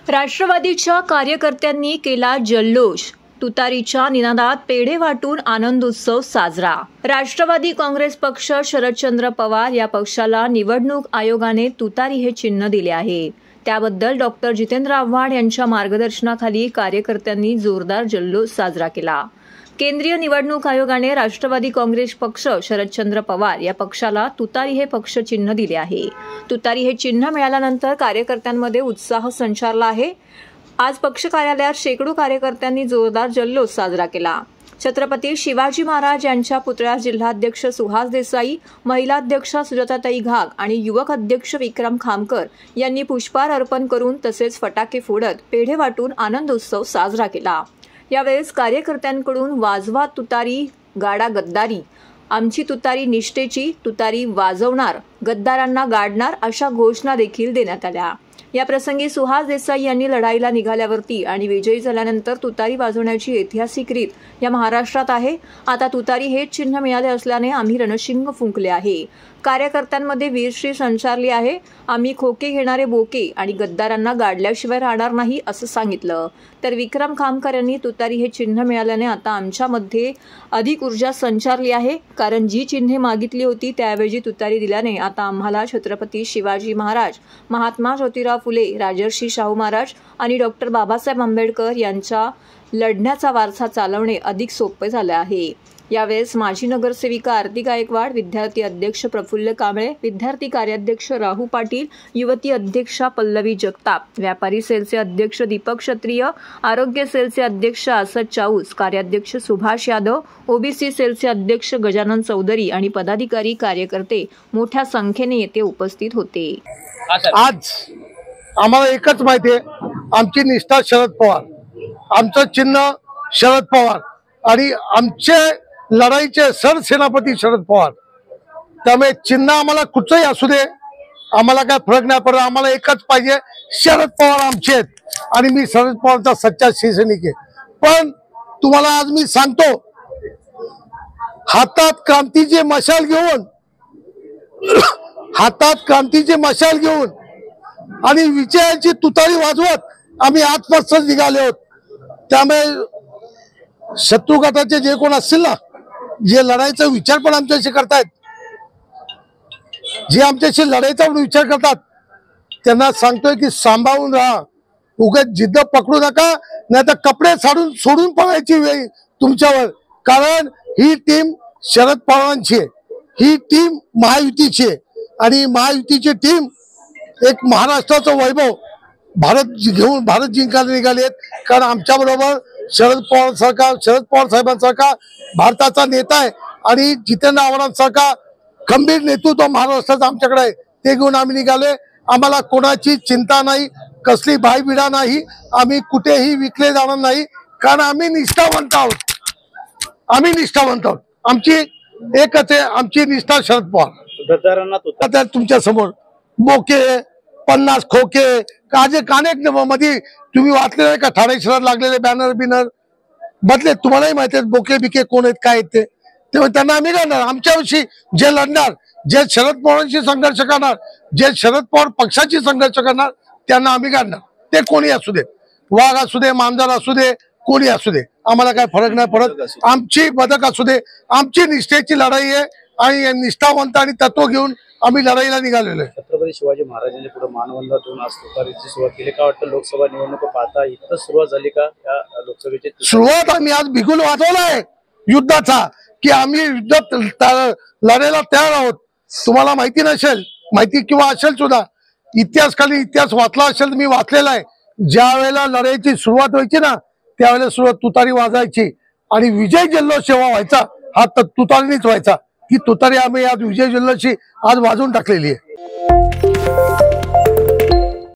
राष्ट्रवादीच्या कार्यकर्त्यांनी केला जल्लोष। तुतारीच्या निनादात पेढे वाटून आनंद उत्सव साजरा। राष्ट्रवादी काँग्रेस पक्ष शरदचंद्र पवार या पक्षाला निवडणूक आयोगाने तुतारी हे चिन्ह दिले आहे। त्याबद्दल डॉक्टर जितेंद्र आव्हाड यांच्या मार्गदर्शनाखाली कार्यकर्त्यांनी जोरदार जल्लोष साजरा केला। केंद्रीय निवडणूक आयोगाने राष्ट्रवादी काँग्रेस पक्ष शरदचंद्र पवार या पक्षाला तुतारी हे पक्ष चिन्ह दिले आहे। तुतारी हे चिन्ह मिळाल्यानंतर कार्यकर्त्यांमध्ये उत्साह संचारला आहे। आज पक्ष कार्यालयात शेकडो कार्यकर्त्यांनी जोरदार जल्लोष साजरा केला। छत्रपती शिवाजी महाराज यांच्या पुतळ्यास जिल्हाध्यक्ष सुहास देसाई, महिला अध्यक्षा सुजाताताई घाग आणि युवक अध्यक्ष विक्रम खामकर यांनी पुष्पहार अर्पण करून तसेच फटाके फोडत पेढे वाटून आनंद उत्सव साजरा केला। यावेळेस कार्यकर्त्यांकडून वाजवा तुतारी गाडा गद्दारी, आमची तुतारी निष्ठेची, तुतारी वाजवणार गद्दारांना गाडणार अशा घोषणा देखील देण्यात आल्या। या प्रसंगी सुहास देसाई यांनी लढाईला निघाल्यावरती आणि विजयी झाल्यानंतर तुतारी वाजवण्याची ऐतिहासिक रीत या महाराष्ट्रात आहे। आता तुतारी हेच चिन्ह मिळाले असल्याने आम्ही रणशिंग फुंकले आहे। कार्यकर्त्यांमध्ये वीरश्री संचारली आहे। आम्ही खोके घेणारे बोके आणि गद्दारांना गाडल्याशिवाय राहणार नाही असं सांगितलं। तर विक्रम खामकर यांनी तुतारी हे चिन्ह मिळाल्याने आता आमच्यामध्ये अधिक ऊर्जा संचारली आहे, कारण जी चिन्हे मागितली होती त्याऐवजी तुतारी दिल्याने आता आम्हाला छत्रपती शिवाजी महाराज, महात्मा ज्योतिराव फुले, राजर्षी शाहू महाराज आणि डॉक्टर बाबासाहेब आंबेडकर यांच्या लढण्याचा वारसा चालवणे अधिक सोपे झाले आहे। यावेळेस माजी नगरसेविका आरती गायकवाड, विद्यार्थी अध्यक्ष प्रफुल्ल कांबळे, विद्यार्थी कार्याध्यक्ष राहू पाटील, युवती अध्यक्षा पल्लवी जगताप, व्यापारी सेलचे अध्यक्ष दीपक क्षत्रिय, आरोग्य सेलचे अध्यक्ष असद चाऊस, कार्याध्यक्ष सुभाष यादव, ओबीसी सेलचे अध्यक्ष गजानन चौधरी आणि पदाधिकारी कार्यकर्ते मोठ्या संख्येने येथे उपस्थित होते। आज आम्हाला एकच माहिती आहे, आमची निष्ठा शरद पवार, आमचं चिन्ह शरद पवार आणि आमचे लढाईचे सरसेनापती शरद पवार। त्यामुळे चिन्ह आम्हाला कुठचंही असू दे, आम्हाला काय फरक नाही पडत। आम्हाला एकच पाहिजे, शरद पवार आमचे आहेत आणि मी शरद पवारचा सच्चा शिवसैनिक आहे। पण तुम्हाला आज मी सांगतो, हातात क्रांतीचे मशाल घेऊन आणि विजयाची तुतारी वाजवत आम्ही आजपासून निघाले आहोत। त्यामुळे शत्रू गटाचे जे कोण असतील ना, जे लढाईचा विचार पण आमच्याशी करतायत, जे आमच्याशी लढाईचा विचार करतात, त्यांना सांगतोय की सांभाळून राहा, उगाच जिद्द पकडू नका, नाही तर कपडे सोडून पडायची वेळ तुमच्यावर। कारण ही टीम शरद पवारांची आहे, ही टीम महायुतीची आहे आणि महायुतीची टीम एक महाराष्ट्राचं वैभव भारत जिंकायला निघालेत। कारण आमच्या बरोबर शरद पवार साहेबांसारखा भारताचा नेता आहे आणि जितेंद्र आव्हाडांसारखा खंबीर नेतृत्व महाराष्ट्राचं आमच्याकडे आहे, ते घेऊन आम्ही निघाले। आम्हाला कोणाची चिंता नाही, कसली भाईबिडा नाही, आम्ही कुठेही विकले जाणार नाही, कारण आम्ही निष्ठावंत आहोत। आमची एकच आहे, आमची निष्ठा शरद पवार। तुमच्या समोर बोके 50 खोके काने मध्ये तुम्ही वाचलेले का, ठाणे शहरात लागलेले बॅनर बदले तुम्हालाही माहिती आहेत, बोके बिके कोण आहेत काय आहेत ते त्यांना आम्ही करणार। आमच्याविषयी जे लढणार, जे शरद पवारांशी संघर्ष करणार, जे शरद पवार पक्षाची संघर्ष करणार, त्यांना आम्ही करणार। ते कोणी असू दे, वाघ असू दे, मांजर असू दे, कोणी असू दे, आम्हाला काय फरक नाही पडत। आमची बदक असू दे, आमची निष्ठेची लढाई आहे आणि निष्ठावंत आणि तत्व घेऊन आम्ही लढाईला निघालेलो आहे। छत्रपती शिवाजी महाराजांनी पुढे मानवंदना देऊन आज तुतारीची सुरुवात केली। काय वाटतं, लोकसभा निवडणूक पाहता इथं सुरुवात झाली का? या लोकसभेची सुरुवात आम्ही आज बिगुल वाजवला आहे युद्धाचा, की आम्ही युद्धात लढायला तयार आहोत। तुम्हाला माहिती किंवा असेल सुद्धा, इतिहास वाचला असेल, मी वाचलेला आहे। ज्या वेळेला लढाईची सुरुवात व्हायची ना, त्यावेळेला सुरुवात तुतारी वाजायची आणि विजय जल्लोष जेव्हा व्हायचा, हा तुतारीनेच व्हायचा। ही तुतारी आम्ही आज विजय जल्लोषी आज वाजवून टाकलेली आहे।